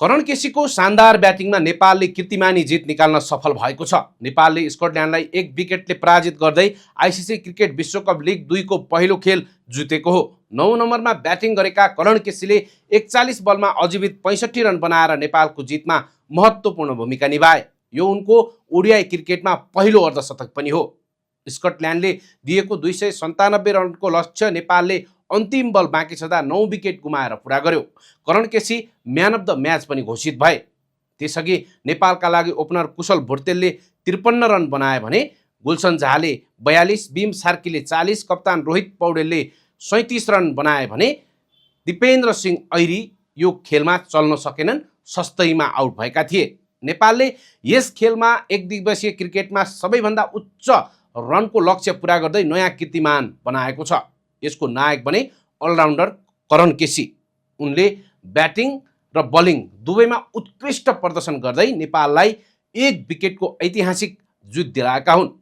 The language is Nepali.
करण केसीको शानदार ब्याटिङमा नेपालले कीर्तिमानी जित निकाल्न सफल भएको छ। नेपालले स्कटल्यान्डलाई 1 विकेटले पराजित गर्दै आइसिसी क्रिकेट विश्वकप लिग 2 को पहिलो खेल जितेको हो। 9 नम्बरमा ब्याटिङ गरेका करण केसीले 41 बलमा अजीवित 65 रन बनाएर नेपालको जितमा महत्त्वपूर्ण भूमिका निभाए। यो उनको ओडिआई क्रिकेटमा पहिलो अर्धशतक पनि हो। स्कटल्यान्डले दिएको 297 रनको लक्ष्य नेपालले अन्तिम बल बाँकी छँदा 9 विकेट गुमाएर पुरा गर्यो। Karan KC man of the match पनि घोषित भए। त्यसअघि नेपालका लागि ओपनर कुशल भुर्तेलले 53 रन बनाए भने गुलसन झाले 42, बिम सार्कीले 40, कप्तान रोहित पौडेलले 37 रन बनाए भने दिपेन्द्र सिंह ऐरी यो खेलमा चल्न सकेनन्, सस्तैमा आउट भएका थिए। नेपालले यस खेलमा एक दिवसीय क्रिकेटमा सबैभन्दा उच्च रनको लक्ष्य पुरा गर्दै नयाँ कीर्तिमान बनाएको छ। यसको नायक बने अलराउन्डर करण केसी। उनले ब्याटिङ र बलिङ दुवैमा उत्कृष्ट प्रदर्शन गर्दै नेपाललाई 1 विकेटको ऐतिहासिक जित दिलाएका हुन्।